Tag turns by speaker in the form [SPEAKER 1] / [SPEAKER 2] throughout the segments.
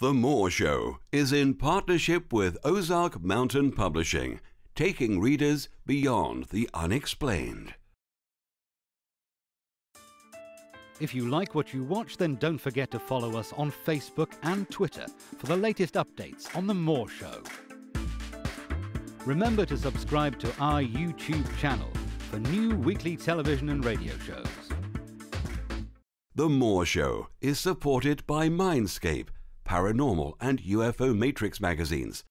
[SPEAKER 1] The Moore Show is in partnership with Ozark Mountain Publishing, taking readers beyond the unexplained.
[SPEAKER 2] If you like what you watch, then don't forget to follow us on Facebook and Twitter for the latest updates on The Moore Show. Remember to subscribe to our YouTube channel for new weekly television and radio shows.
[SPEAKER 1] The Moore Show is supported by Mindscape, Paranormal and UFO Matrix magazines,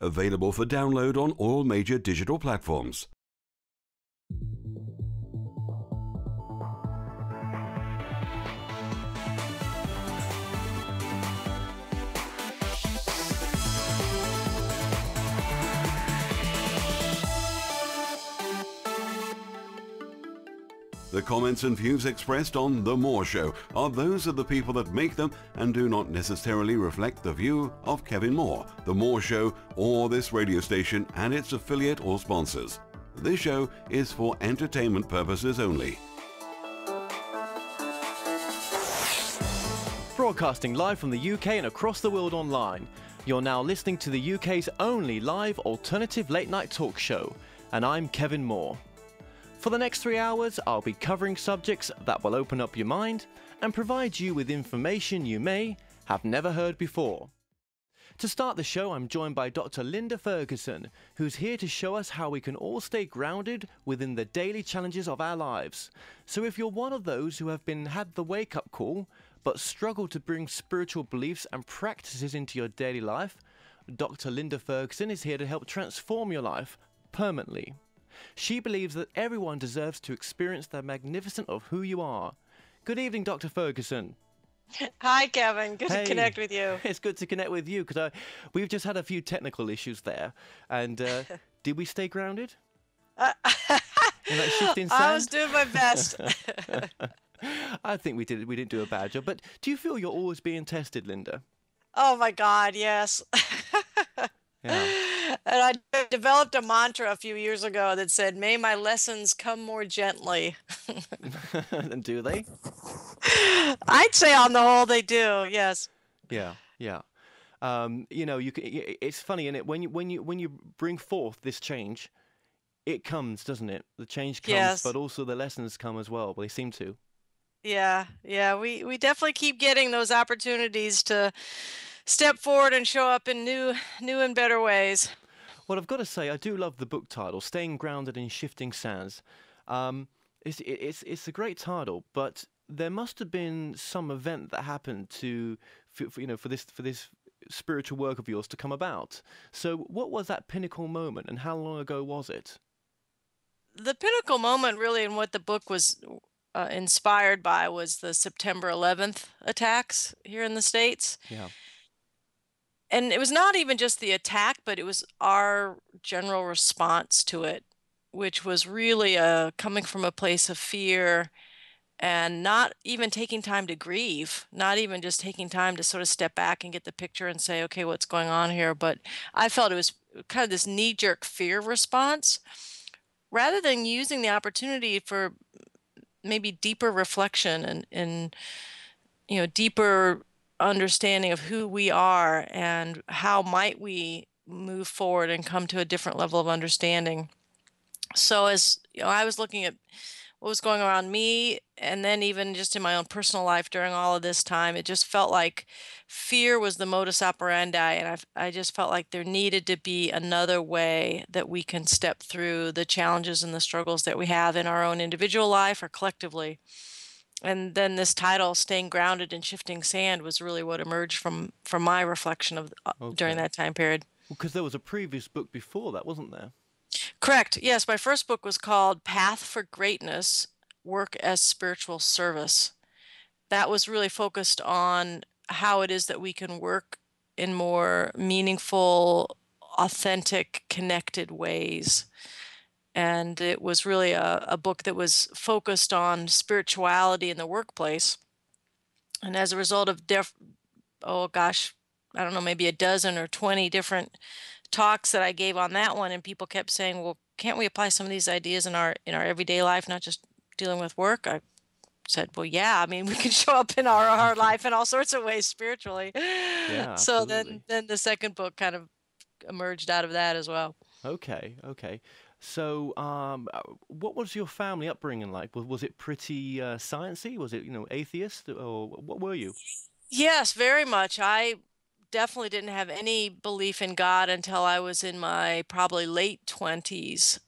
[SPEAKER 1] available for download on all major digital platforms. The comments and views expressed on The Moore Show are those of the people that make them and do not necessarily reflect the view of Kevin Moore, The Moore Show, or this radio station and its affiliate or sponsors. This show is for entertainment purposes only.
[SPEAKER 3] Broadcasting live from the UK and across the world online, you're now listening to the UK's only live alternative late-night talk show, and I'm Kevin Moore. For the next 3 hours, I'll be covering subjects that will open up your mind and provide you with information you may have never heard before. To start the show, I'm joined by Dr. Linda Ferguson, who's here to show us how we can all stay grounded within the daily challenges of our lives. So if you're one of those who have had the wake-up call, but struggle to bring spiritual beliefs and practices into your daily life, Dr. Linda Ferguson is here to help transform your life permanently. She believes that everyone deserves to experience the magnificence of who you are. Good evening, Dr. Ferguson.
[SPEAKER 4] Hi, Kevin. Good to connect with you.
[SPEAKER 3] It's good to connect with you because we've just had a few technical issues there. And did we stay grounded? In that shifting sand?
[SPEAKER 4] I was doing my best.
[SPEAKER 3] I think we did. We didn't do a bad job. But do you feel you're always being tested, Linda?
[SPEAKER 4] Oh, my God, yes.
[SPEAKER 3] Yeah.
[SPEAKER 4] And I developed a mantra a few years ago that said, may my lessons come more gently.
[SPEAKER 3] And do they?
[SPEAKER 4] I'd say on the whole they do, yes.
[SPEAKER 3] Yeah, yeah. You know, it's funny, isn't it? When you bring forth this change, it comes, doesn't it? The change comes,
[SPEAKER 4] yes.
[SPEAKER 3] But also the lessons come as well. They seem to.
[SPEAKER 4] Yeah. We definitely keep getting those opportunities to step forward and show up in new and better ways.
[SPEAKER 3] Well, I've got to say, I do love the book title, Staying Grounded in Shifting Sands. It's a great title, but there must have been some event that happened for this spiritual work of yours to come about. So what was that pinnacle moment and how long ago was it?
[SPEAKER 4] The pinnacle moment really in what the book was inspired by was the September 11th attacks here in the States.
[SPEAKER 3] Yeah.
[SPEAKER 4] And it was not even just the attack, but it was our general response to it, which was really coming from a place of fear and not even taking time to grieve, not even just taking time to sort of step back and get the picture and say, okay, what's going on here? But I felt it was kind of this knee-jerk fear response, rather than using the opportunity for maybe deeper reflection and deeper understanding of who we are and how might we move forward and come to a different level of understanding. So as I was looking at what was going around me and then even just in my own personal life during all of this time, it just felt like fear was the modus operandi, and I just felt like there needed to be another way that we can step through the challenges and the struggles that we have in our own individual life or collectively. And then this title, Staying Grounded in Shifting Sand, was really what emerged from my reflection of during that time period.
[SPEAKER 3] Well, because there was a previous book before that, wasn't there?
[SPEAKER 4] Correct. Yes, my first book was called Path for Greatness, Work as Spiritual Service. That was really focused on how it is that we can work in more meaningful, authentic, connected ways. And it was really a book that was focused on spirituality in the workplace. And as a result of, I don't know, maybe a dozen or 20 different talks that I gave on that one, and people kept saying, well, can't we apply some of these ideas in our everyday life, not just dealing with work? I said, well, yeah, I mean, we can show up in our life in all sorts of ways spiritually.
[SPEAKER 3] Yeah,
[SPEAKER 4] So
[SPEAKER 3] absolutely.
[SPEAKER 4] then the second book kind of emerged out of that as well.
[SPEAKER 3] Okay, okay. So, what was your family upbringing like? Was it pretty sciencey? Was it, atheist, or what were you?
[SPEAKER 4] Yes, very much. I definitely didn't have any belief in God until I was in my probably late 20s.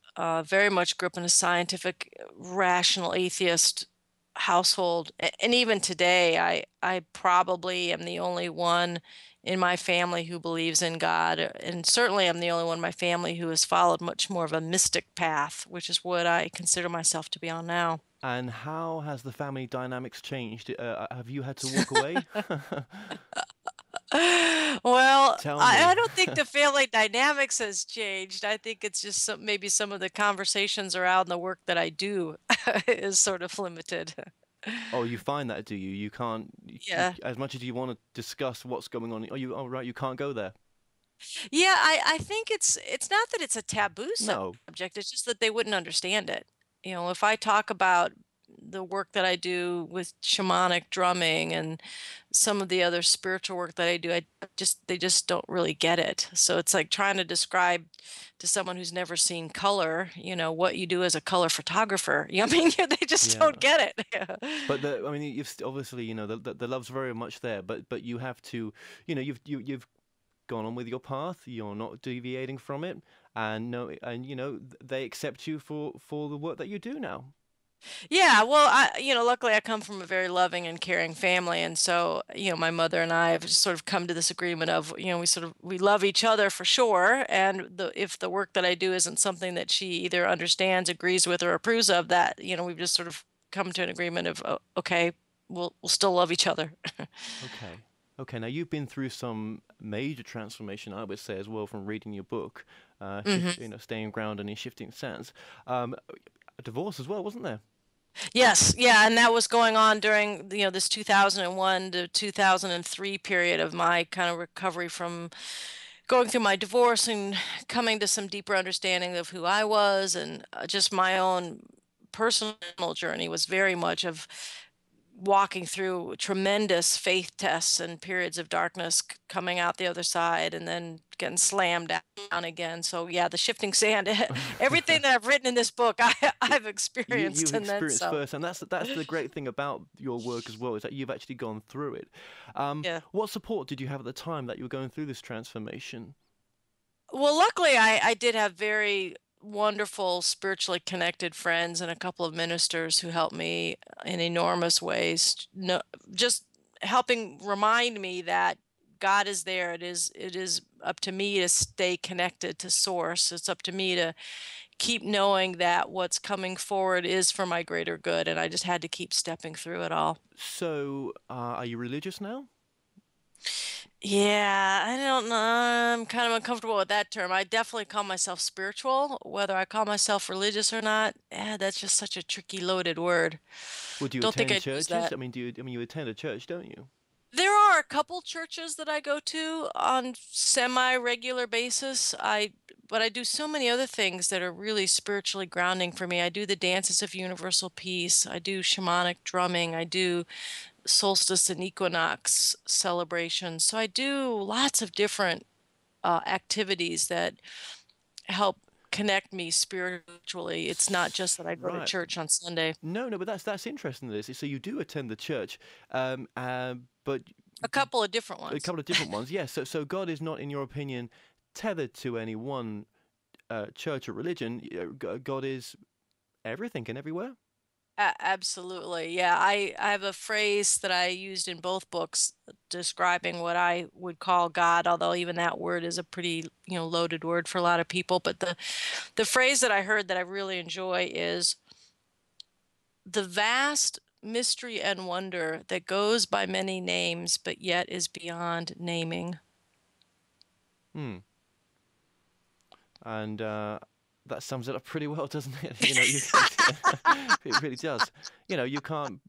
[SPEAKER 4] Very much grew up in a scientific, rational atheist household. And even today, I probably am the only one in my family who believes in God. And certainly I'm the only one in my family who has followed much more of a mystic path, which is what I consider myself to be on now.
[SPEAKER 3] And how has the family dynamics changed? Have you had to walk away?
[SPEAKER 4] Well,
[SPEAKER 3] Tell
[SPEAKER 4] I
[SPEAKER 3] me.
[SPEAKER 4] don't think the family dynamics has changed. I think it's just maybe some of the conversations around the work that I do is sort of limited.
[SPEAKER 3] Oh, you find that, do you? You can't,
[SPEAKER 4] Yeah.
[SPEAKER 3] as much as you want to discuss what's going on. Oh, right, you can't go there.
[SPEAKER 4] Yeah, I think it's not that it's a taboo
[SPEAKER 3] No.
[SPEAKER 4] subject, it's just that they wouldn't understand it. You know, if I talk about the work that I do with shamanic drumming and some of the other spiritual work that I do, I just they just don't really get it. So it's like trying to describe to someone who's never seen color, what you do as a color photographer. You know what I mean? They just
[SPEAKER 3] Yeah.
[SPEAKER 4] don't get it.
[SPEAKER 3] But I mean, obviously, the love's very much there. But you have to, you've gone on with your path. You're not deviating from it, and no, and they accept you for the work that you do now.
[SPEAKER 4] Yeah, well, luckily I come from a very loving and caring family, and so, my mother and I have just sort of come to this agreement of, we love each other for sure, and if the work that I do isn't something that she either understands, agrees with, or approves of, that, we've just sort of come to an agreement of, okay, we'll still love each other.
[SPEAKER 3] Okay. Okay. Now you've been through some major transformation, I would say, as well, from reading your book,
[SPEAKER 4] hmm
[SPEAKER 3] staying grounded in shifting sands. A divorce as well, wasn't there?
[SPEAKER 4] Yes, yeah, and that was going on during, this 2001 to 2003 period of my kind of recovery from going through my divorce and coming to some deeper understanding of who I was, and just my own personal journey was very much of walking through tremendous faith tests and periods of darkness, coming out the other side and then getting slammed down again. So yeah, the shifting sand, everything that I've written in this book, I've experienced
[SPEAKER 3] You've
[SPEAKER 4] and then
[SPEAKER 3] experienced
[SPEAKER 4] some.
[SPEAKER 3] first, and that's the great thing about your work as well, is that you've actually gone through it.
[SPEAKER 4] Yeah.
[SPEAKER 3] What support did you have at the time that you were going through this transformation?
[SPEAKER 4] Well, luckily, I did have very wonderful spiritually connected friends and a couple of ministers who helped me in enormous ways. No, just helping remind me that God is there. It is up to me to stay connected to source. It's up to me to keep knowing that what's coming forward is for my greater good, and I just had to keep stepping through it all.
[SPEAKER 3] So, are you religious now?
[SPEAKER 4] Yeah, I don't know. I'm kind of uncomfortable with that term. I definitely call myself spiritual. Whether I call myself religious or not, that's just such a tricky, loaded word.
[SPEAKER 3] Would you
[SPEAKER 4] Don't think
[SPEAKER 3] attend
[SPEAKER 4] I'd use
[SPEAKER 3] churches?
[SPEAKER 4] that.
[SPEAKER 3] I mean, you attend a church, don't you?
[SPEAKER 4] There are a couple churches that I go to on semi-regular basis. But I do so many other things that are really spiritually grounding for me. I do the dances of universal peace. I do shamanic drumming. I do solstice and equinox celebrations. So I do lots of different activities that help connect me spiritually. It's not just that I go to
[SPEAKER 3] Right.
[SPEAKER 4] church on Sunday.
[SPEAKER 3] No, no, but that's interesting. This, so you do attend the church, but
[SPEAKER 4] A couple of different
[SPEAKER 3] a
[SPEAKER 4] ones.
[SPEAKER 3] couple of different ones. Yes. So God is not, in your opinion, tethered to any one church or religion. God is everything and everywhere.
[SPEAKER 4] Absolutely. Yeah, I have a phrase that I used in both books describing what I would call God, although even that word is a pretty, loaded word for a lot of people. But the phrase that I heard that I really enjoy is the vast mystery and wonder that goes by many names, but yet is beyond naming.
[SPEAKER 3] Hmm. And that sums it up pretty well, doesn't it? It really does. You can't.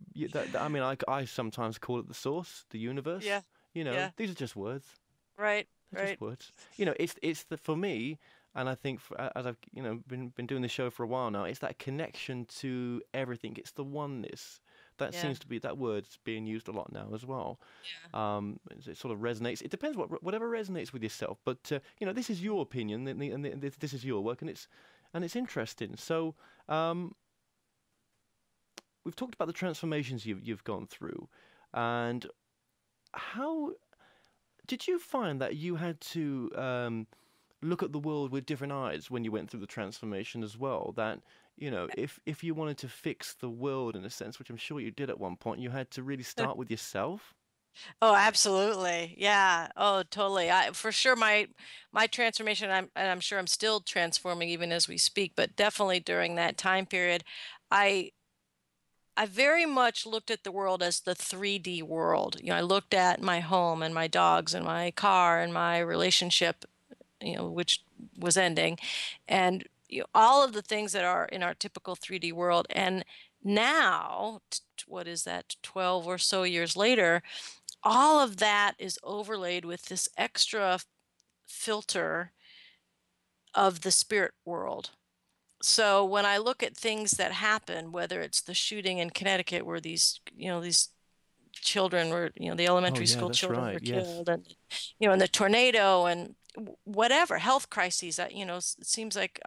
[SPEAKER 3] I mean, I sometimes call it the source, the universe.
[SPEAKER 4] Yeah, yeah,
[SPEAKER 3] These are just words.
[SPEAKER 4] right,
[SPEAKER 3] They're
[SPEAKER 4] right.
[SPEAKER 3] just words. It's the for me, and I think as I've been doing this show for a while now, it's that connection to everything. It's the oneness That
[SPEAKER 4] Yeah.
[SPEAKER 3] seems to be, that word's being used a lot now as well.
[SPEAKER 4] Yeah.
[SPEAKER 3] It sort of resonates. It depends whatever resonates with yourself. But this is your opinion, and this is your work, and it's interesting. So we've talked about the transformations you've gone through, and how did you find that you had to look at the world with different eyes when you went through the transformation as well? That, if you wanted to fix the world in a sense, which I'm sure you did at one point, you had to really start with yourself.
[SPEAKER 4] Oh, absolutely. Yeah. Oh, totally. For sure my transformation, I'm sure I'm still transforming even as we speak, but definitely during that time period, I I very much looked at the world as the 3D world. I looked at my home and my dogs and my car and my relationship, which was ending, and all of the things that are in our typical 3D world. And now, what is that, 12 or so years later, all of that is overlaid with this extra filter of the spirit world. So when I look at things that happen, whether it's the shooting in Connecticut where these children were, the
[SPEAKER 3] Oh
[SPEAKER 4] elementary
[SPEAKER 3] yeah,
[SPEAKER 4] school
[SPEAKER 3] that's
[SPEAKER 4] children
[SPEAKER 3] right.
[SPEAKER 4] were
[SPEAKER 3] Yes.
[SPEAKER 4] killed, and and the tornado and whatever health crises, it seems like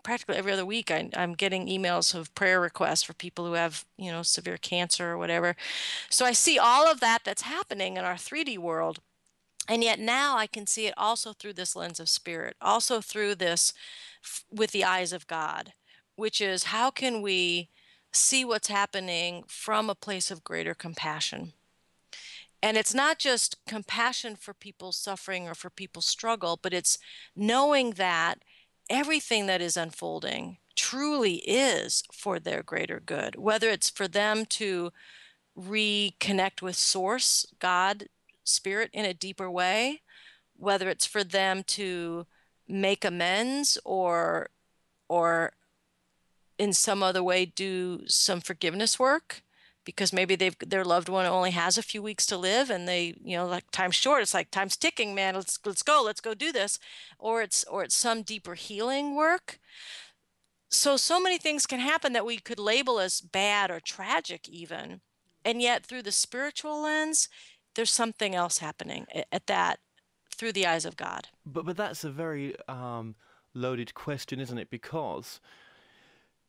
[SPEAKER 4] practically every other week I'm getting emails of prayer requests for people who have, severe cancer or whatever. So I see all of that that's happening in our 3D world. And yet now I can see it also through this lens of spirit, also through this with the eyes of God, which is how can we see what's happening from a place of greater compassion? And it's not just compassion for people's suffering or for people's struggle, but it's knowing that everything that is unfolding truly is for their greater good, whether it's for them to reconnect with Source, God, Spirit in a deeper way, whether it's for them to make amends or in some other way do some forgiveness work because maybe their loved one only has a few weeks to live and they, like time's short. It's like time's ticking, man. Let's go do this. Or it's some deeper healing work. So many things can happen that we could label as bad or tragic even. And yet through the spiritual lens, there's something else happening at that through the eyes of God.
[SPEAKER 3] But that's a very loaded question, isn't it? Because,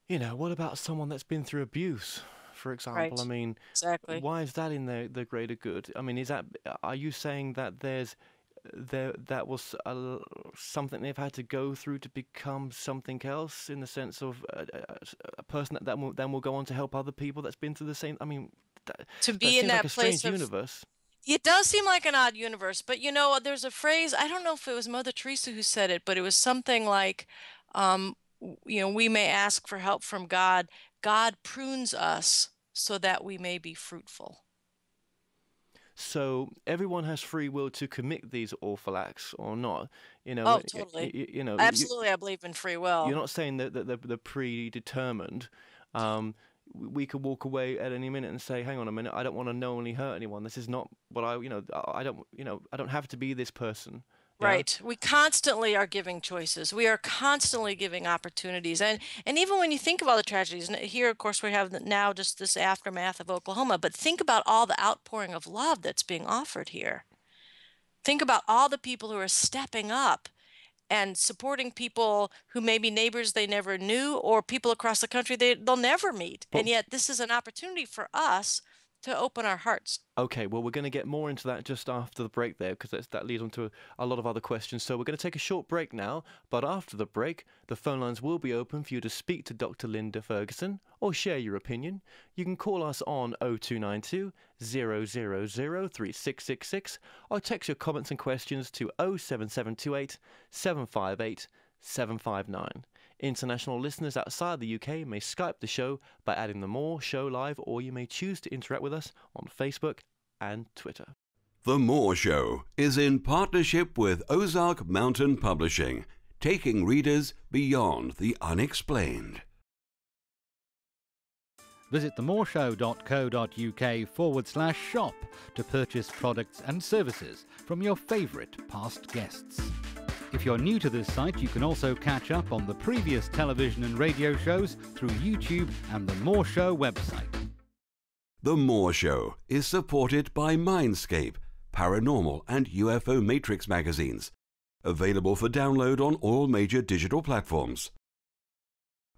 [SPEAKER 3] what about someone that's been through abuse, for example?
[SPEAKER 4] Right.
[SPEAKER 3] I mean,
[SPEAKER 4] Exactly.
[SPEAKER 3] why is that in the greater good? I mean, are you saying that that was something they've had to go through to become something else, in the sense of a person that then will go on to help other people that's been through the same? I mean,
[SPEAKER 4] To
[SPEAKER 3] that
[SPEAKER 4] be in
[SPEAKER 3] seems like
[SPEAKER 4] that
[SPEAKER 3] a
[SPEAKER 4] place
[SPEAKER 3] strange
[SPEAKER 4] of
[SPEAKER 3] universe.
[SPEAKER 4] It does seem like an odd universe, but there's a phrase, I don't know if it was Mother Teresa who said it, but it was something like, we may ask for help from God. God prunes us so that we may be fruitful.
[SPEAKER 3] So everyone has free will to commit these awful acts or not.
[SPEAKER 4] Oh, totally. Absolutely, I believe in free will.
[SPEAKER 3] You're not saying that they're predetermined. We could walk away at any minute and say, "Hang on a minute, I don't want to knowingly hurt anyone. This is not what I don't have to be this person." Yeah?
[SPEAKER 4] Right. We constantly are giving choices. We are constantly giving opportunities. And even when you think of all the tragedies, and here, of course, we have now just this aftermath of Oklahoma, but think about all the outpouring of love that's being offered here. Think about all the people who are stepping up and supporting people who may be neighbors they never knew or people across the country they'll never meet.
[SPEAKER 3] Well-
[SPEAKER 4] And yet this is an opportunity for us to open our hearts.
[SPEAKER 3] Okay, well, we're going to get more into that just after the break there, because that leads on to a lot of other questions. So we're going to take a short break now, but after the break, the phone lines will be open for you to speak to Dr. Linda Ferguson or share your opinion. You can call us on 0292 000 3666 or text your comments and questions to 07728 758 759. International listeners outside the UK may Skype the show by adding the More Show Live, or you may choose to interact with us on Facebook and Twitter.
[SPEAKER 1] The More Show is in partnership with Ozark Mountain Publishing, taking readers beyond the unexplained.
[SPEAKER 2] Visit themoreshow.co.uk/shop to purchase products and services from your favourite past guests. If you're new to this site, you can also catch up on the previous television and radio shows through YouTube and the More Show website.
[SPEAKER 1] The Moore Show is supported by Mindscape, Paranormal and UFO Matrix magazines, available for download on all major digital platforms.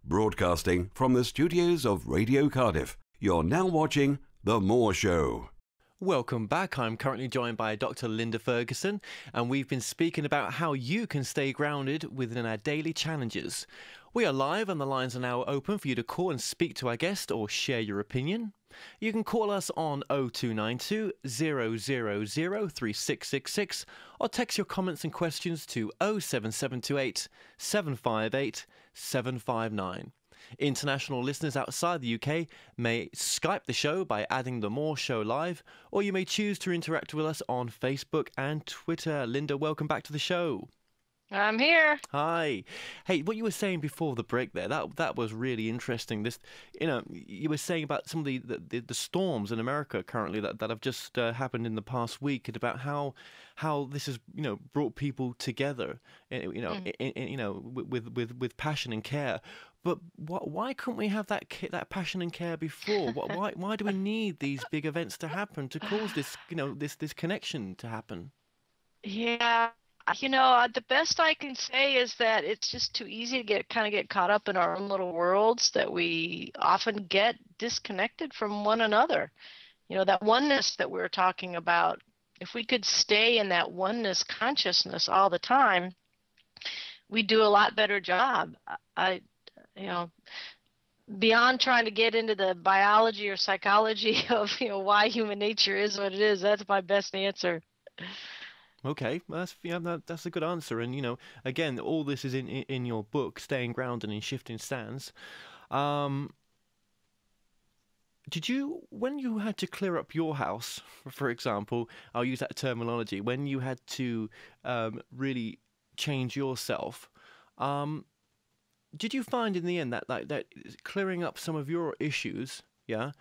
[SPEAKER 1] Broadcasting from the studios of Radio Cardiff, you're now watching The Moore Show.
[SPEAKER 3] Welcome back. I'm currently joined by Dr. Linda Ferguson, and we've been speaking about how you can stay grounded within our daily challenges. We are live and the lines are now open for you to call and speak to our guest or share your opinion. You can call us on 0292 000 3666 or text your comments and questions to 07728 758 759. International listeners outside the UK may Skype the show by adding The Moore Show Live, or you may choose to interact with us on Facebook and Twitter. Linda, welcome back to the show.
[SPEAKER 4] I'm here.
[SPEAKER 3] Hi. Hey, what you were saying before the break there, that was really interesting. This, you were saying about some of the storms in America currently that have just happened in the past week, and about how this has brought people together, with passion and care. But why couldn't we have that passion and care before? Why do we need these big events to happen to cause this this connection to happen?
[SPEAKER 4] Yeah. The best I can say is that it's just too easy to get caught up in our own little worlds, that we often get disconnected from one another. That oneness that we were talking about, if we could stay in that oneness consciousness all the time, we'd do a lot better job. Beyond trying to get into the biology or psychology of, why human nature is what it is, that's my best answer.
[SPEAKER 3] Okay, that's a good answer. And again, all this is in your book, Staying Grounded in Shifting Sands. Did you, when you had to clear up your house, for example, I'll use that terminology, when you had to really change yourself, did you find in the end that clearing up some of your issues, led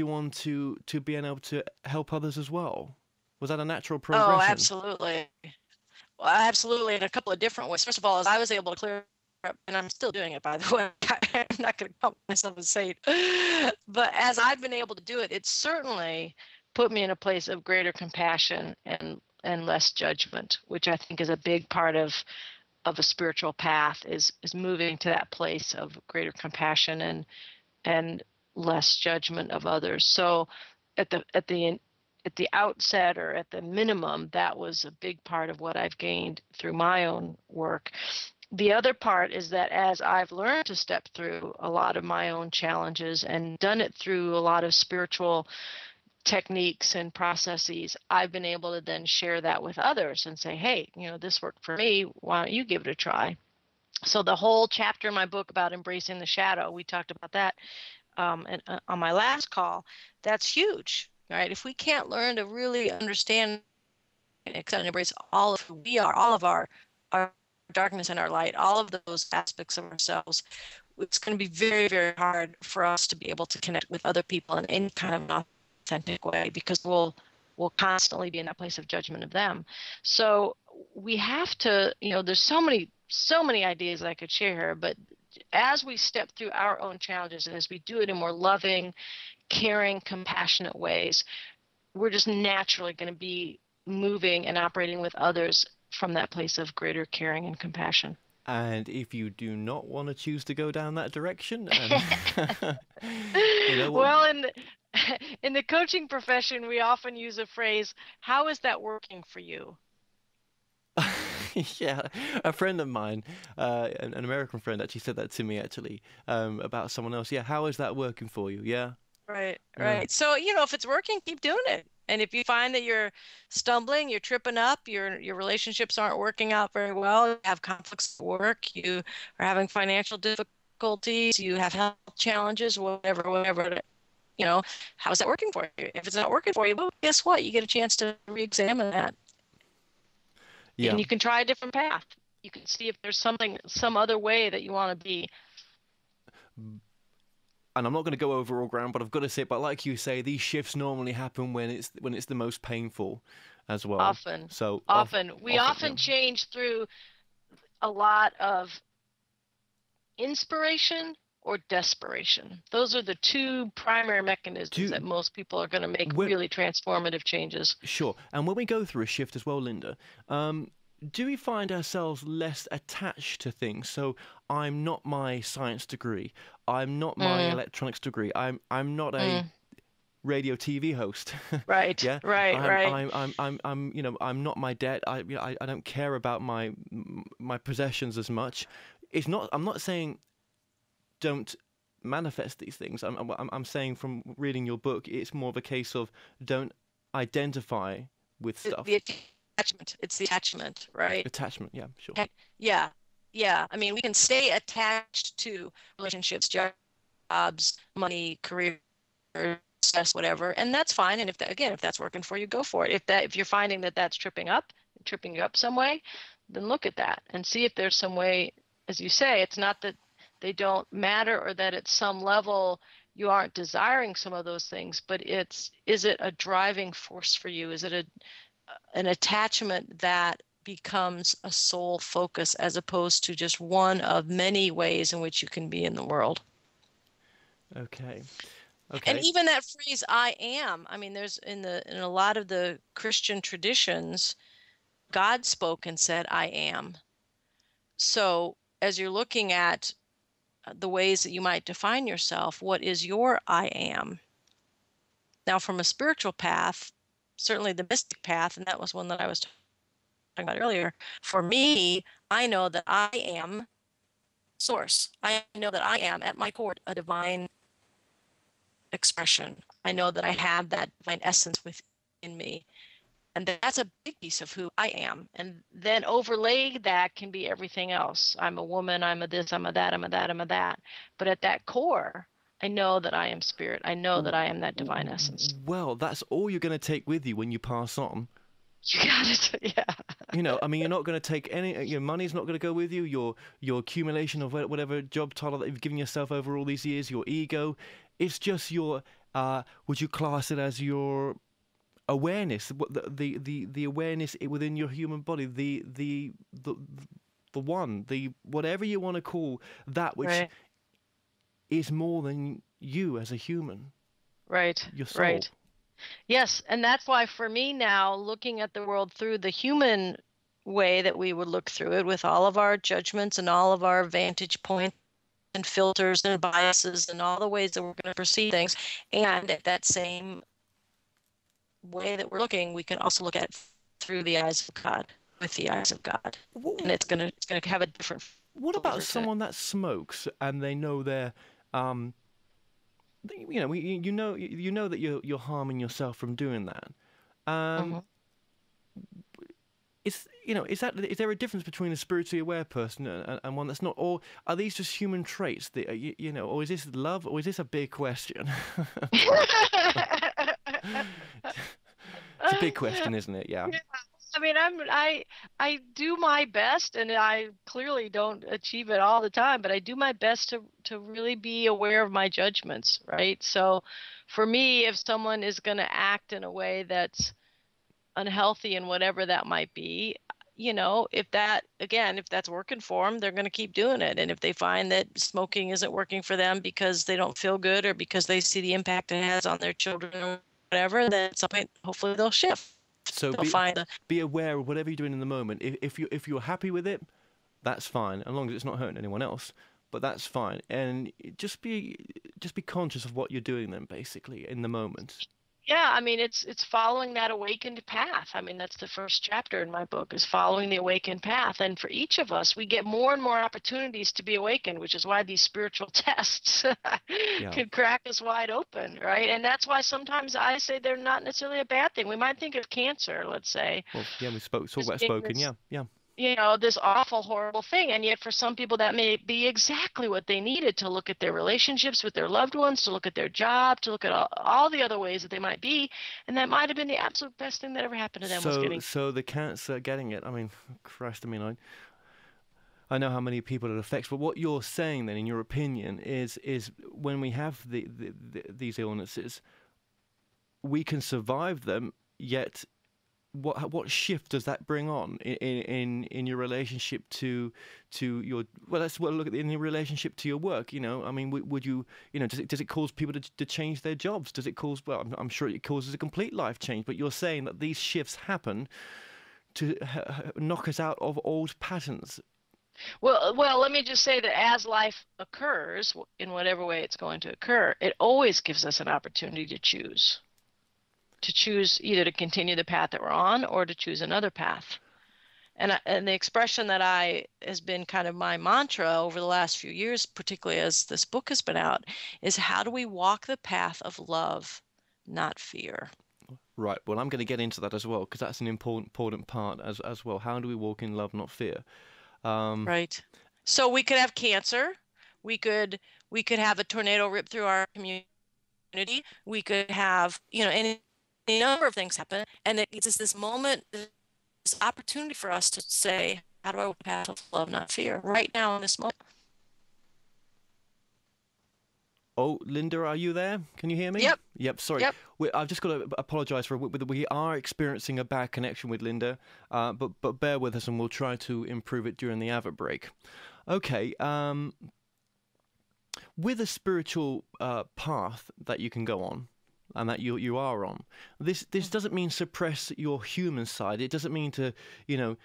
[SPEAKER 3] you on to being able to help others as well? Was that a natural progression?
[SPEAKER 4] Oh, absolutely. Well, absolutely, in a couple of different ways. First of all, as I was able to clear up, and I'm still doing it, by the way. I'm not going to call myself a saint. But as I've been able to do it, it's certainly put me in a place of greater compassion and less judgment, which I think is a big part of a spiritual path, is moving to that place of greater compassion and less judgment of others. So at the outset, or at the minimum, that was a big part of what I've gained through my own work. The other part is that as I've learned to step through a lot of my own challenges and done it through a lot of spiritual techniques and processes, I've been able to then share that with others and say, hey, this worked for me, why don't you give it a try? So the whole chapter in my book about embracing the shadow, we talked about that on my last call. That's huge. Right? If we can't learn to really understand and accept and embrace all of who we are, all of our darkness and our light, all of those aspects of ourselves, it's going to be very, very hard for us to be able to connect with other people in any kind of an authentic way, because we'll constantly be in that place of judgment of them. So we have to, there's so many ideas I could share here, but as we step through our own challenges and as we do it in more loving, caring, compassionate ways, we're just naturally going to be moving and operating with others from that place of greater caring and compassion.
[SPEAKER 3] And if you do not want to choose to go down that direction,
[SPEAKER 4] well, in the coaching profession, we often use a phrase, how is that working for you?
[SPEAKER 3] Yeah, a friend of mine, an American friend, actually said that to me, about someone else. Yeah, how is that working for you? Yeah.
[SPEAKER 4] Right. So, if it's working, keep doing it. And if you find that you're stumbling, you're tripping up, your relationships aren't working out very well, you have conflicts at work, you are having financial difficulties, you have health challenges, whatever, how is that working for you? If it's not working for you, well, guess what? You get a chance to re-examine that. Yeah. And you can try a different path. You can see if there's some other way that you want to be.
[SPEAKER 3] And I'm not going to go over all ground, but I've got to say, but like you say, these shifts normally happen when it's the most painful as well.
[SPEAKER 4] Often.
[SPEAKER 3] So
[SPEAKER 4] we often change through a lot of inspiration or desperation. Those are the two primary mechanisms that most people are going to make really transformative changes.
[SPEAKER 3] Sure. And when we go through a shift as well, Linda, do we find ourselves less attached to things? So I'm not my science degree. I'm not my electronics degree. I'm not a radio TV host.
[SPEAKER 4] Right.
[SPEAKER 3] Yeah.
[SPEAKER 4] Right.
[SPEAKER 3] I'm you know, I'm not my debt. I don't care about my possessions as much. It's not. I'm not saying don't manifest these things. I'm saying from reading your book, it's more of a case of don't identify with stuff.
[SPEAKER 4] The attachment. It's the attachment, right?
[SPEAKER 3] Attachment. Yeah. Sure.
[SPEAKER 4] Yeah. Yeah. I mean, we can stay attached to relationships, jobs, money, career, success, whatever, and that's fine. And if that's working for you, go for it. If you're finding that that's tripping you up some way, then look at that and see if there's some way. As you say, it's not that they don't matter or that at some level you aren't desiring some of those things, but is it a driving force for you? Is it an attachment that becomes a sole focus as opposed to just one of many ways in which you can be in the world?
[SPEAKER 3] Okay.
[SPEAKER 4] And even that phrase "I am," I mean, there's in a lot of the Christian traditions, God spoke and said "I am." So as you're looking at the ways that you might define yourself, what is your I am? Now, from a spiritual path, certainly the mystic path, and that was one that I was talking about earlier, for me, I know that I am source. I know that I am at my core a divine expression. I know that I have that divine essence within me. And that's a big piece of who I am. And then overlay that can be everything else. I'm a woman, I'm a this, I'm a that, I'm a that, I'm a that. But at that core, I know that I am spirit. I know that I am that divine essence.
[SPEAKER 3] Well, that's all you're going to take with you when you pass on.
[SPEAKER 4] You got it, yeah.
[SPEAKER 3] You know, I mean, you're not going to take any. Your money's not going to go with you. Your accumulation of whatever job title that you've given yourself over all these years, your ego, it's just your. Would you class it as your awareness? The awareness within your human body, the one, the whatever you want to call that, which is more than you as a human.
[SPEAKER 4] Right.
[SPEAKER 3] Your soul.
[SPEAKER 4] Right. Yes, and that's why for me now, looking at the world through the human way that we would look through it, with all of our judgments and all of our vantage points and filters and biases and all the ways that we're going to perceive things, and at that same way that we're looking, we can also look at it through the eyes of God, with the eyes of God, and it's going to have a different.
[SPEAKER 3] What about someone that smokes and they know they're you know that you're harming yourself from doing that. Is there a difference between a spiritually aware person and one that's not, or are these just human traits that or is this love, or is this a big question? It's a big question, isn't it? Yeah.
[SPEAKER 4] I mean, I do my best, and I clearly don't achieve it all the time, but I do my best to really be aware of my judgments, right? So for me, if someone is going to act in a way that's unhealthy and whatever that might be, if that's working for them, they're going to keep doing it. And if they find that smoking isn't working for them because they don't feel good or because they see the impact it has on their children or whatever, then at some point, hopefully they'll shift.
[SPEAKER 3] So be aware of whatever you're doing in the moment. If you're happy with it, that's fine, as long as it's not hurting anyone else. But that's fine, and just be conscious of what you're doing then, basically, in the moment.
[SPEAKER 4] Yeah, I mean, it's following that awakened path. I mean, that's the first chapter in my book, is following the awakened path. And for each of us, we get more and more opportunities to be awakened, which is why these spiritual tests can crack us wide open, right? And that's why sometimes I say they're not necessarily a bad thing. We might think of cancer, let's say.
[SPEAKER 3] Well, yeah, we talk about smoking, yeah.
[SPEAKER 4] This awful, horrible thing. And yet for some people that may be exactly what they needed to look at their relationships with their loved ones, to look at their job, to look at all the other ways that they might be. And that might have been the absolute best thing that ever happened to them.
[SPEAKER 3] So the cancer, getting it, I mean, Christ, I mean, I know how many people it affects, but what you're saying then, in your opinion, is when we have these illnesses, we can survive them, yet what shift does that bring on in your relationship to your, well, let's look at in your relationship to your work? You know, I mean, would you, you know, does it cause people to change their jobs? Does it cause, well, I'm sure it causes a complete life change, but you're saying that these shifts happen to knock us out of old patterns.
[SPEAKER 4] Well, let me just say that as life occurs, in whatever way it's going to occur, it always gives us an opportunity to choose either to continue the path that we're on or to choose another path. And the expression that has been kind of my mantra over the last few years, particularly as this book has been out, is how do we walk the path of love, not fear?
[SPEAKER 3] Right. Well, I'm going to get into that as well, because that's an important part as well. How do we walk in love, not fear?
[SPEAKER 4] Right. So we could have cancer. We could have a tornado rip through our community. We could have, you know, any number of things happen, and it gives us this moment, this opportunity for us to say, how do I walk the path of love, not fear, right now in this moment?
[SPEAKER 3] Oh, Linda, are you there? Can you hear me? Yep. Sorry.
[SPEAKER 4] Yep.
[SPEAKER 3] I've just got to apologise for we are experiencing a bad connection with Linda, but bear with us and we'll try to improve it during the advert break. Okay. With a spiritual path that you can go on, and that you are on, this doesn't mean suppress your human side. It doesn't mean to, you know,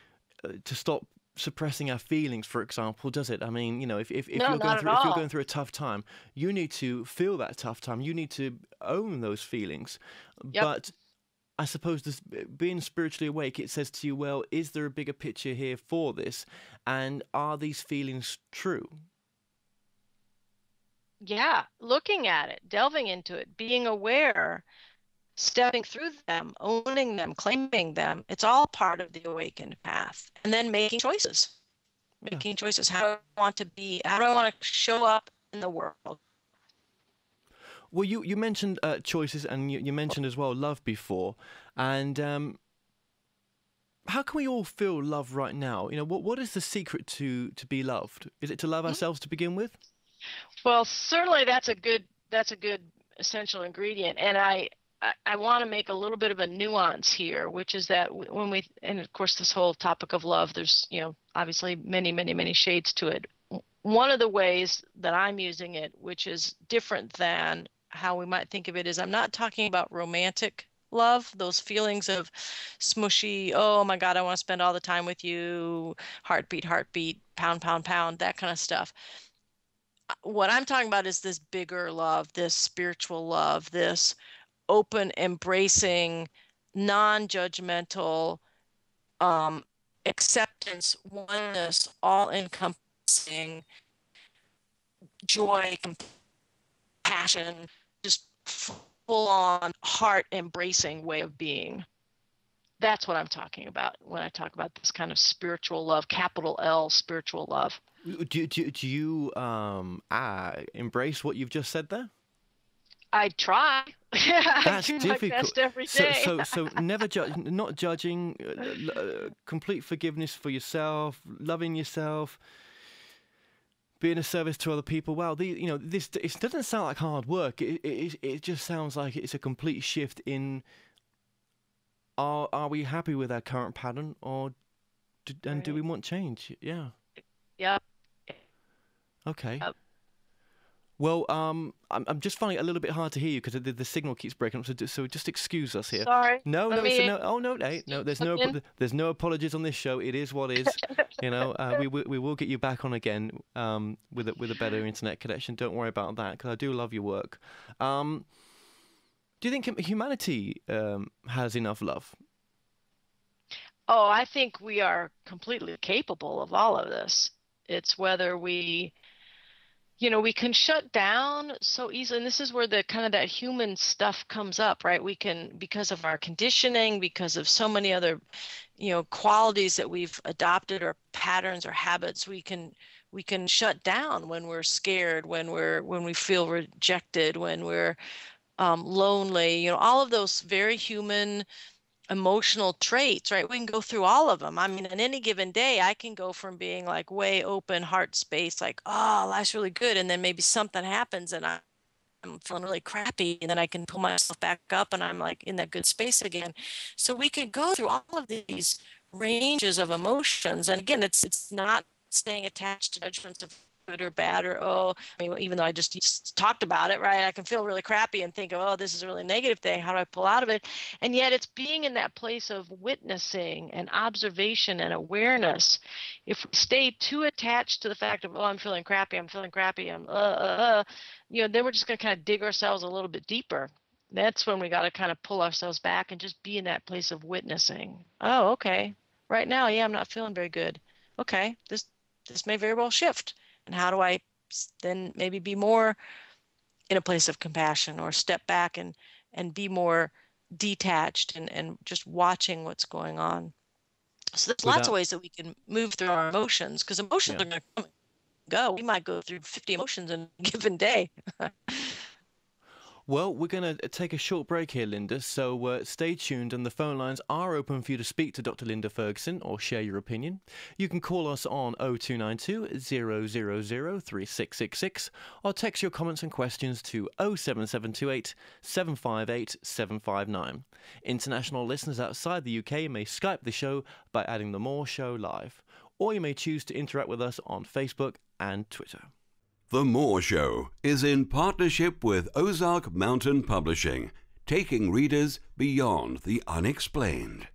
[SPEAKER 3] to stop suppressing our feelings, for example, does it? I mean, you know, if you're going through a tough time, you need to feel that tough time. You need to own those feelings.
[SPEAKER 4] Yep.
[SPEAKER 3] But I suppose this, being spiritually awake, it says to you, well, is there a bigger picture here for this? And are these feelings true?
[SPEAKER 4] Yeah, looking at it, delving into it, being aware, stepping through them, owning them, claiming them. It's all part of the awakened path. And then making choices. Making choices. How do I want to be? How do I want to show up in the world?
[SPEAKER 3] Well, you mentioned choices, and you mentioned as well love before. And how can we all feel love right now? You know, what is the secret to be loved? Is it to love ourselves to begin with?
[SPEAKER 4] Well, certainly that's a good essential ingredient. And I want to make a little bit of a nuance here, which is that and of course this whole topic of love, there's, you know, obviously many shades to it. One of the ways that I'm using it, which is different than how we might think of it, is I'm not talking about romantic love, those feelings of smushy, oh my God, I want to spend all the time with you, heartbeat, pound, that kind of stuff. What I'm talking about is this bigger love, this spiritual love, this open, embracing, non-judgmental, acceptance, oneness, all-encompassing joy, compassion, just full-on heart-embracing way of being. That's what I'm talking about when I talk about this kind of spiritual love, capital L, spiritual love.
[SPEAKER 3] Do you embrace what you've just said there?
[SPEAKER 4] I try.
[SPEAKER 3] That's
[SPEAKER 4] I do
[SPEAKER 3] difficult.
[SPEAKER 4] My best every day.
[SPEAKER 3] So never not judging, complete forgiveness for yourself, loving yourself, being a service to other people. Wow, this it doesn't sound like hard work. It just sounds like it's a complete shift in. Are we happy with our current pattern, or do we want change? Yeah.
[SPEAKER 4] Yeah.
[SPEAKER 3] Okay. Well, I'm just finding it a little bit hard to hear you because the signal keeps breaking up. So just excuse us here.
[SPEAKER 4] Sorry.
[SPEAKER 3] No. Oh no, hey, no. There's no apologies on this show. It is what is. You know, we will get you back on again with a better internet connection. Don't worry about that, because I do love your work. Do you think humanity has enough love?
[SPEAKER 4] Oh, I think we are completely capable of all of this. It's whether we can shut down so easily. And this is where the kind of that human stuff comes up, right? We can, because of our conditioning, because of so many other, qualities that we've adopted, or patterns or habits, we can shut down when we're scared, when we feel rejected, when we're lonely, all of those very human emotional traits, right? We can go through all of them. I mean, on any given day, I can go from being like way open heart space, like, oh, life's really good. And then maybe something happens and I'm feeling really crappy, and then I can pull myself back up and I'm like in that good space again. So we could go through all of these ranges of emotions. And again, it's not staying attached to judgments of good or bad or, oh, I mean, even though I just talked about it, right? I can feel really crappy and think, oh, this is a really negative thing. How do I pull out of it? And yet it's being in that place of witnessing and observation and awareness. If we stay too attached to the fact of, oh, I'm feeling crappy, then we're just going to kind of dig ourselves a little bit deeper. That's when we got to kind of pull ourselves back and just be in that place of witnessing. Oh, okay. Right now, yeah, I'm not feeling very good. Okay, this may very well shift. And how do I then maybe be more in a place of compassion, or step back and be more detached and just watching what's going on. So there's lots of ways that we can move through our emotions, because emotions are going to come and go. We might go through 50 emotions in a given day.
[SPEAKER 3] Well, we're going to take a short break here, Linda, so stay tuned, and the phone lines are open for you to speak to Dr. Linda Ferguson or share your opinion. You can call us on 0292 000 3666 or text your comments and questions to 07728 758 759. International listeners outside the UK may Skype the show by adding The More Show Live, or you may choose to interact with us on Facebook and Twitter.
[SPEAKER 1] The More Show is in partnership with Ozark Mountain Publishing, taking readers beyond the unexplained.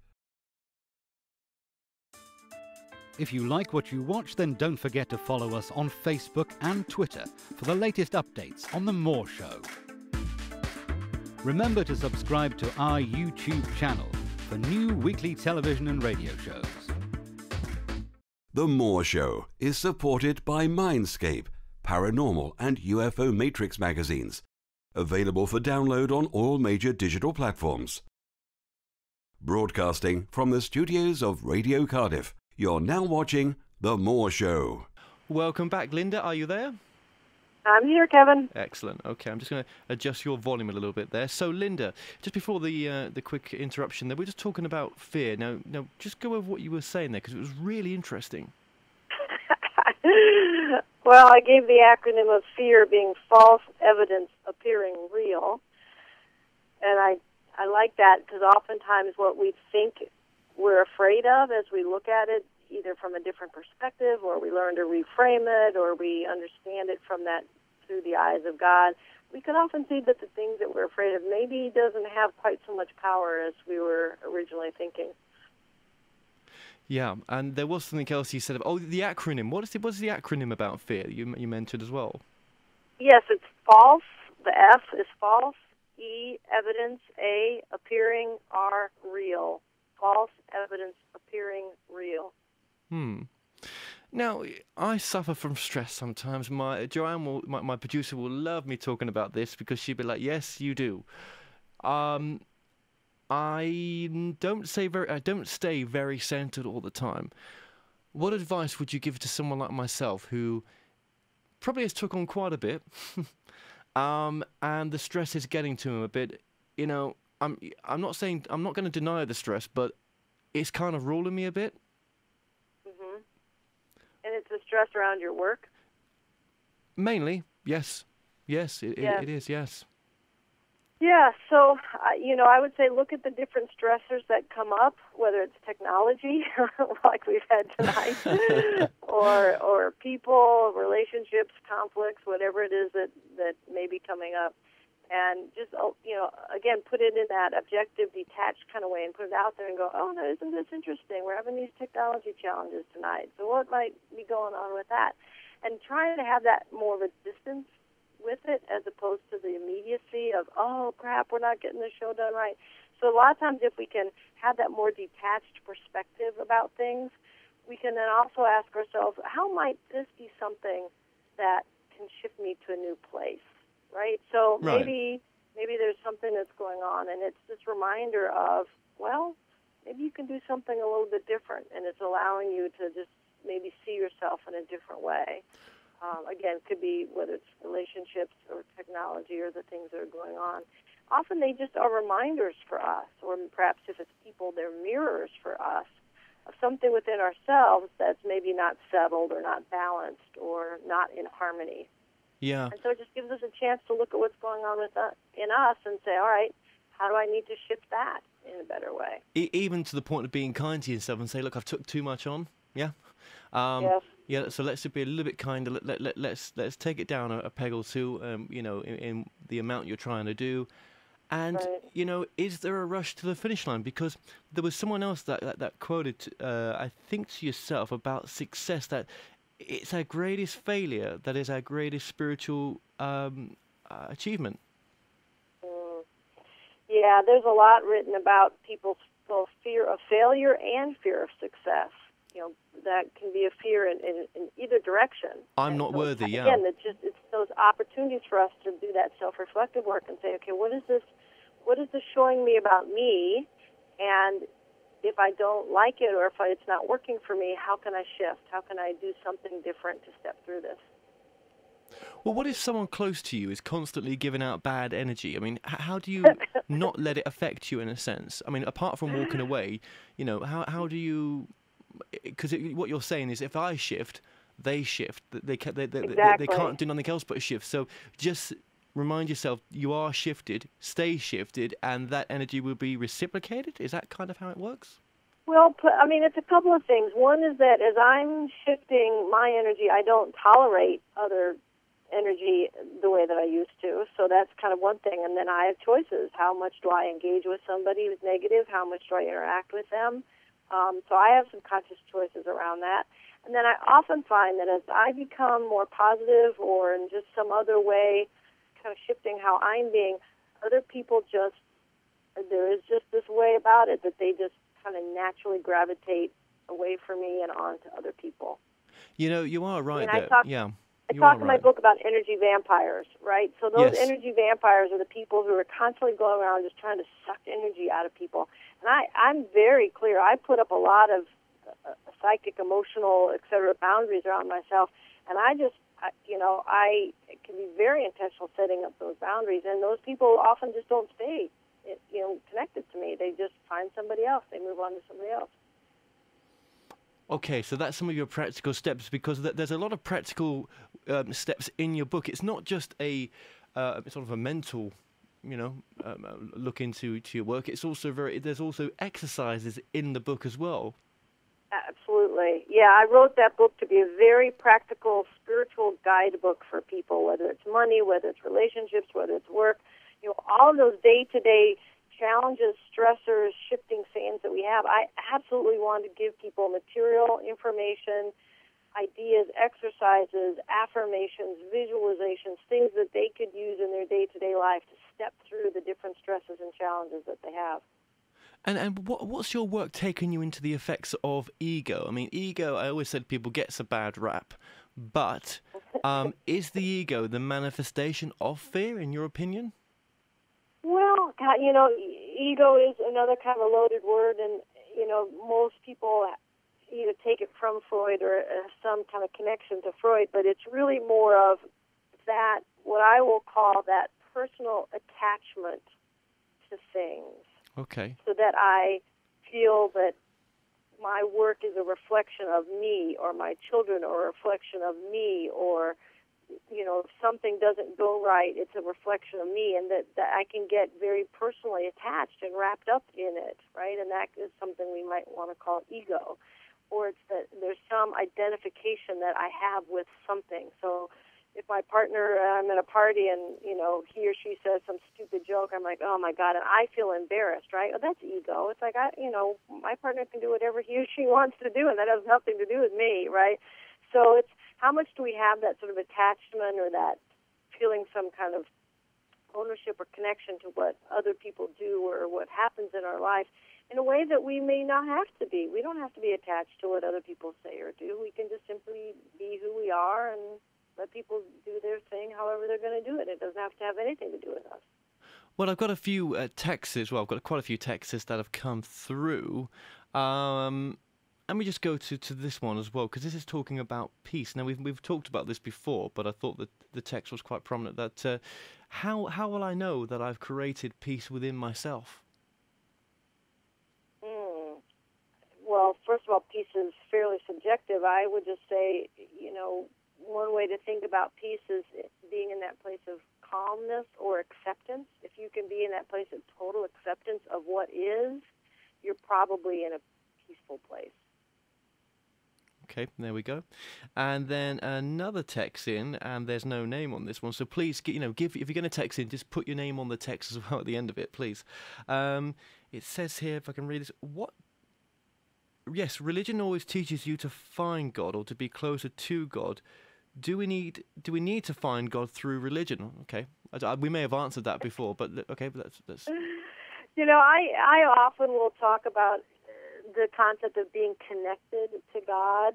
[SPEAKER 2] If you like what you watch, then don't forget to follow us on Facebook and Twitter for the latest updates on The More Show. Remember to subscribe to our YouTube channel for new weekly television and radio shows.
[SPEAKER 1] The More Show is supported by Mindscape, Paranormal and UFO Matrix magazines, available for download on all major digital platforms. Broadcasting from the studios of Radio Cardiff, you're now watching The More Show.
[SPEAKER 3] Welcome back, Linda. Are you there?
[SPEAKER 5] I'm here, Kevin.
[SPEAKER 3] Excellent. Okay, I'm just going to adjust your volume a little bit there. So, Linda, just before the quick interruption there, we're just talking about fear. Now, just go over what you were saying there, because it was really interesting.
[SPEAKER 5] Well, I gave the acronym of FEAR being false evidence appearing real. And I like that, because oftentimes what we think we're afraid of, as we look at it, either from a different perspective, or we learn to reframe it, or we understand it from that through the eyes of God, we can often see that the things that we're afraid of maybe doesn't have quite so much power as we were originally thinking.
[SPEAKER 3] Yeah, and there was something else you said about, the acronym. What's the acronym about fear you mentioned as well?
[SPEAKER 5] Yes, it's false. The F is false. E, evidence. A, appearing. R, real. False evidence appearing real.
[SPEAKER 3] Now, I suffer from stress sometimes. Joanne, my producer, will love me talking about this, because she'd be like, yes, you do. I don't stay very centered all the time. What advice would you give to someone like myself, who probably has took on quite a bit, and the stress is getting to him a bit? You know, I'm not saying, I'm not going to deny the stress, but it's kind of ruling me a bit.
[SPEAKER 5] Mm-hmm. And it's the stress around your work?
[SPEAKER 3] Mainly, yes. Yes, it is, yes.
[SPEAKER 5] Yeah, so, I would say look at the different stressors that come up, whether it's technology, like we've had tonight, or people, relationships, conflicts, whatever it is that may be coming up. And just, again, put it in that objective, detached kind of way, and put it out there and go, oh, no, isn't this interesting? We're having these technology challenges tonight. So what might be going on with that? And trying to have that more of a distance with it, as opposed to the immediacy of, oh, crap, we're not getting the show done right. So a lot of times if we can have that more detached perspective about things, we can then also ask ourselves, how might this be something that can shift me to a new place, right? So maybe there's something that's going on, and it's this reminder of, well, maybe you can do something a little bit different, and it's allowing you to just maybe see yourself in a different way. Again, could be whether it's relationships or technology or the things that are going on. Often they just are reminders for us, or perhaps if it's people, they're mirrors for us of something within ourselves that's maybe not settled or not balanced or not in harmony.
[SPEAKER 3] Yeah.
[SPEAKER 5] And so it just gives us a chance to look at what's going on in us and say, all right, how do I need to shift that in a better way?
[SPEAKER 3] Even to the point of being kind to yourself and say, look, I've took too much on. Yeah.
[SPEAKER 5] Yes.
[SPEAKER 3] Yeah. So let's be a little bit kinder. Let's take it down a peg or two. In the amount you're trying to do. And
[SPEAKER 5] Right.
[SPEAKER 3] is there a rush to the finish line? Because there was someone else that quoted, I think, to yourself about success, that it's our greatest failure that is our greatest spiritual achievement.
[SPEAKER 5] Mm. Yeah, there's a lot written about people's both fear of failure and fear of success. That can be a fear in either direction.
[SPEAKER 3] I'm
[SPEAKER 5] And
[SPEAKER 3] not
[SPEAKER 5] so
[SPEAKER 3] worthy. Yeah.
[SPEAKER 5] again, it's those opportunities for us to do that self-reflective work and say, okay, what is this showing me about me? And if I don't like it, or if it's not working for me, how can I shift? How can I do something different to step through this?
[SPEAKER 3] Well, what if someone close to you is constantly giving out bad energy? I mean, how do you not let it affect you in a sense? I mean, apart from walking away, how do you? Because what you're saying is, if I shift, they shift. They
[SPEAKER 5] Exactly.
[SPEAKER 3] can't do nothing else but shift. So just remind yourself you are shifted, stay shifted, and that energy will be reciprocated. Is that kind of how it works?
[SPEAKER 5] Well, I mean, it's a couple of things. One is that as I'm shifting my energy, I don't tolerate other energy the way that I used to. So that's kind of one thing. And then I have choices. How much do I engage with somebody who's negative? How much do I interact with them? So I have some conscious choices around that. And then I often find that as I become more positive, or in just some other way, kind of shifting how I'm being, other people there is just this way about it that they just kind of naturally gravitate away from me and on to other people.
[SPEAKER 3] You are right
[SPEAKER 5] I
[SPEAKER 3] there.
[SPEAKER 5] talk, I
[SPEAKER 3] You
[SPEAKER 5] talk
[SPEAKER 3] are
[SPEAKER 5] in my
[SPEAKER 3] right.
[SPEAKER 5] book about energy vampires, right? So those
[SPEAKER 3] Yes.
[SPEAKER 5] energy vampires are the people who are constantly going around just trying to suck energy out of people. And I'm very clear. I put up a lot of psychic, emotional, et cetera, boundaries around myself. And I can be very intentional setting up those boundaries. And those people often just don't stay, connected to me. They just find somebody else. They move on to somebody else.
[SPEAKER 3] Okay, so that's some of your practical steps, because there's a lot of practical steps in your book. It's not just a sort of a mental, look into your work. It's also there's also exercises in the book as well.
[SPEAKER 5] Absolutely. Yeah, I wrote that book to be a very practical, spiritual guidebook for people, whether it's money, whether it's relationships, whether it's work. All of those day-to-day challenges, stressors, shifting sands that we have. I absolutely want to give people material, information, ideas, exercises, affirmations, visualizations, things that they could use in their day-to-day life to step through the different stresses and challenges that they have.
[SPEAKER 3] And what's your work taken you into the effects of ego? I mean, ego, I always said people gets a bad rap, but is the ego the manifestation of fear, in your opinion?
[SPEAKER 5] Well, God, ego is another kind of loaded word, and, most people either take it from Freud or some kind of connection to Freud, but it's really more of that, what I will call that personal attachment to things.
[SPEAKER 3] Okay.
[SPEAKER 5] So that I feel that my work is a reflection of me, or my children are a reflection of me, or, if something doesn't go right, it's a reflection of me, and that I can get very personally attached and wrapped up in it, right? And that is something we might want to call ego. Or it's that there's some identification that I have with something. So if my partner, I'm at a party and, he or she says some stupid joke, I'm like, oh my God, and I feel embarrassed, right? Oh, that's ego. It's like, my partner can do whatever he or she wants to do, and that has nothing to do with me, right? So it's how much do we have that sort of attachment, or that feeling some kind of ownership or connection to what other people do or what happens in our life in a way that we may not have to be. We don't have to be attached to what other people say or do. We can just simply be who we are and let people do their thing however they're going to do it. It doesn't have to have anything to do with us.
[SPEAKER 3] Well, I've got a few texts. Well, I've got quite a few texts that have come through. Let me just go to this one as well, because this is talking about peace. Now, we've talked about this before, but I thought that the text was quite prominent. That how will I know that I've created peace within myself?
[SPEAKER 5] Well, first of all, peace is fairly subjective. I would just say, one way to think about peace is being in that place of calmness or acceptance. If you can be in that place of total acceptance of what is, you're probably in a peaceful place.
[SPEAKER 3] Okay, there we go. And then another text in, and there's no name on this one, so please, if you're going to text in, just put your name on the text as well at the end of it, please. It says here, if I can read this, yes, religion always teaches you to find God or to be closer to God. Do we need to find God through religion? Okay, we may have answered that before, but okay, but that's.
[SPEAKER 5] I often will talk about the concept of being connected to God,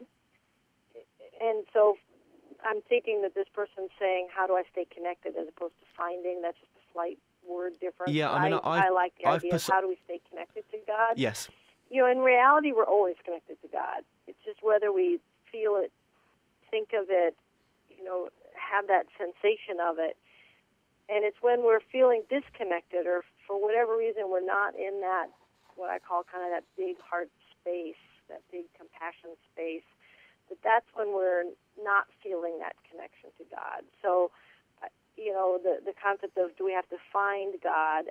[SPEAKER 5] and so I'm thinking that this person's saying, "How do I stay connected?" as opposed to finding. That's just a slight word difference.
[SPEAKER 3] Yeah,
[SPEAKER 5] I like the idea of how do we stay connected to God.
[SPEAKER 3] Yes.
[SPEAKER 5] In reality, we're always connected to God. It's just whether we feel it, think of it, have that sensation of it. And it's when we're feeling disconnected or for whatever reason we're not in that, what I call kind of that big heart space, that big compassion space, that's when we're not feeling that connection to God. So, the concept of do we have to find God,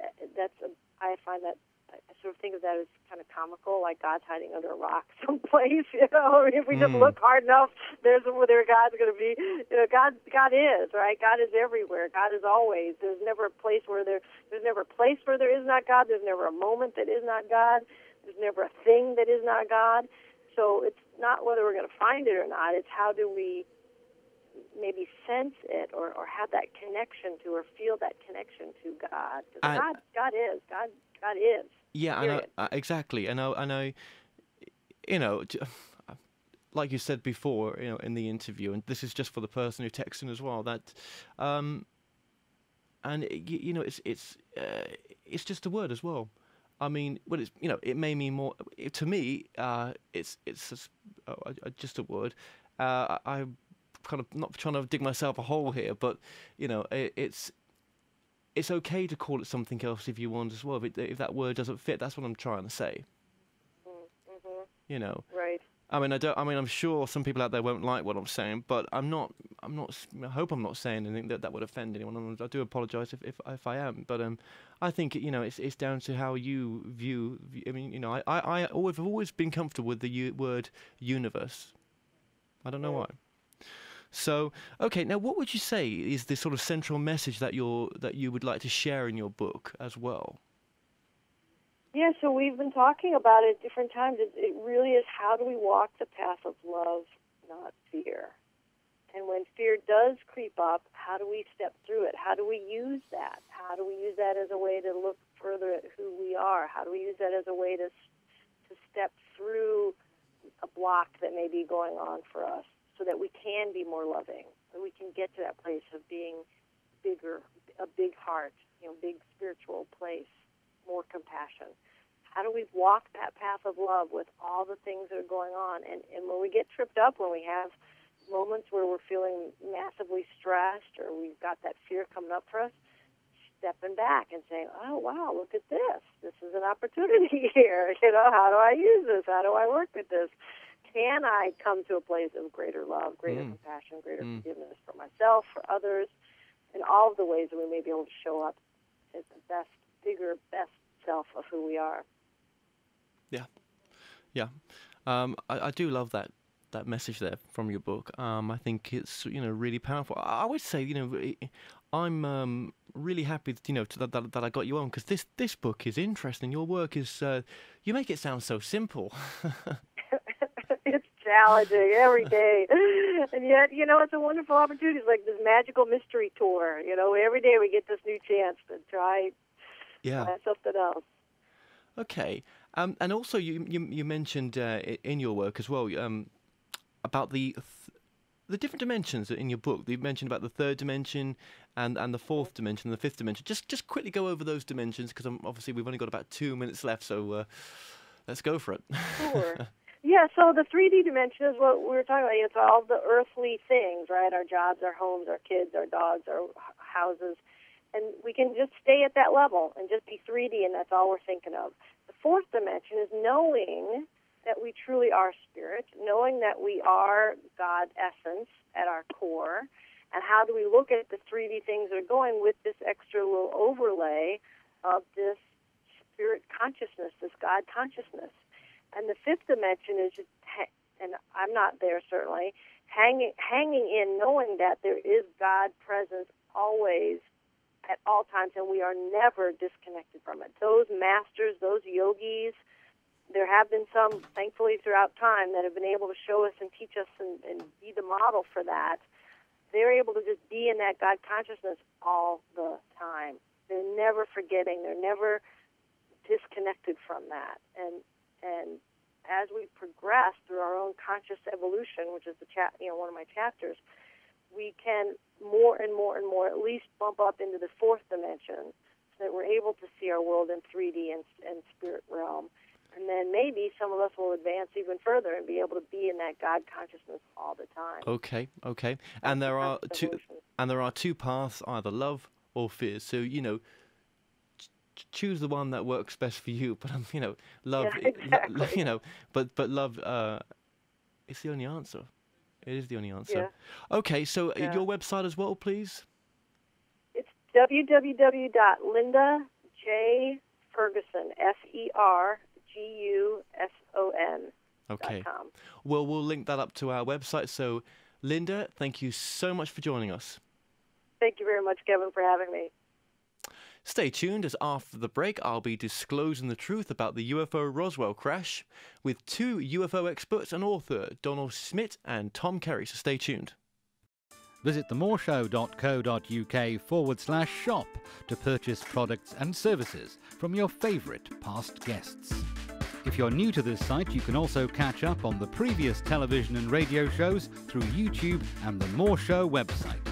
[SPEAKER 5] I find that, I sort of think of that as kind of comical, like God's hiding under a rock someplace, If we just look hard enough, there's where God's going to be. God is, right? God is everywhere. God is always. There's never a place where there's never a place where there is not God. There's never a moment that is not God. There's never a thing that is not God. So it's not whether we're going to find it or not. It's how do we maybe sense it or have that connection to or feel that connection to God. God is. God is.
[SPEAKER 3] Yeah,
[SPEAKER 5] period.
[SPEAKER 3] I know, exactly. I know, like you said before, in the interview, and this is just for the person who texted in as well, that, it's just a word as well. I mean, it may mean more to me. It's just a word. I'm kind of not trying to dig myself a hole here, but it's okay to call it something else if you want as well. If that word doesn't fit, that's what I'm trying to say.
[SPEAKER 5] Mm-hmm. Right.
[SPEAKER 3] I mean, I'm sure some people out there won't like what I'm saying, but I hope I'm not saying anything that would offend anyone. I do apologize if I am, but I think it's down to how you view. I mean, I've always been comfortable with the word universe. I don't know why. So, okay, now what would you say is the sort of central message that you would like to share in your book as well?
[SPEAKER 5] Yeah, so we've been talking about it at different times. It really is, how do we walk the path of love, not fear? And when fear does creep up, how do we step through it? How do we use that? How do we use that as a way to look further at who we are? How do we use that as a way to step through a block that may be going on for us, so that we can be more loving, that we can get to that place of being bigger, a big heart, big spiritual place, more compassion? How do we walk that path of love with all the things that are going on? And when we get tripped up, when we have moments where we're feeling massively stressed or we've got that fear coming up for us, stepping back and saying, oh, wow, look at this. This is an opportunity here. How do I use this? How do I work with this? Can I come to a place of greater love, greater compassion, greater forgiveness for myself, for others, in all of the ways that we may be able to show up as the best, bigger, best self of who we are?
[SPEAKER 3] Yeah. I do love that message there from your book. I think it's really powerful. I would say I'm really happy that I got you on, because this book is interesting. Your work is you make it sound so simple.
[SPEAKER 5] It's challenging every day, and yet it's a wonderful opportunity. It's like this magical mystery tour. Every day we get this new chance to try something else.
[SPEAKER 3] Okay, and also you mentioned in your work as well about the different dimensions in your book. You mentioned about the third dimension and the fourth dimension and the fifth dimension. Just quickly go over those dimensions, because obviously we've only got about 2 minutes left, so let's go for it.
[SPEAKER 5] Sure. Yeah, so the 3D dimension is what we were talking about. It's all the earthly things, right? Our jobs, our homes, our kids, our dogs, our houses. And we can just stay at that level and just be 3D, and that's all we're thinking of. The fourth dimension is knowing that we truly are spirit, knowing that we are God essence at our core, And how do we look at the 3D things that are going with this extra little overlay of this spirit consciousness, this God consciousness? And the fifth dimension is, and I'm not there certainly, hanging in knowing that there is God presence always at all times, and we are never disconnected from it. Those masters, those yogis, there have been some, thankfully, throughout time that have been able to show us and teach us and be the model for that. They're able to just be in that God consciousness all the time. They're never forgetting. They're never disconnected from that. And as we progress through our own conscious evolution, which is one of my chapters, we can more and more and more at least bump up into the fourth dimension so that we're able to see our world in 3D and spirit realm. And then maybe some of us will advance even further and be able to be in that God consciousness all the time.
[SPEAKER 3] Okay. And there are two paths, either love or fear. So, choose the one that works best for you. But love,
[SPEAKER 5] yeah, exactly.
[SPEAKER 3] But love, it's the only answer. It is the only answer.
[SPEAKER 5] Yeah.
[SPEAKER 3] Okay, so your website as well, please.
[SPEAKER 5] It's www.lindajferguson, FERGUSON.
[SPEAKER 3] Okay. Well, we'll link that up to our website. So, Linda, thank you so much for joining us.
[SPEAKER 5] Thank you very much, Kevin, for having me.
[SPEAKER 3] Stay tuned, as after the break I'll be disclosing the truth about the UFO Roswell crash with two UFO experts and author, Donald Schmitt and Tom Kerry, so stay tuned.
[SPEAKER 2] Visit themoreshow.co.uk/shop to purchase products and services from your favourite past guests. If you're new to this site, you can also catch up on the previous television and radio shows through YouTube and the More Show website.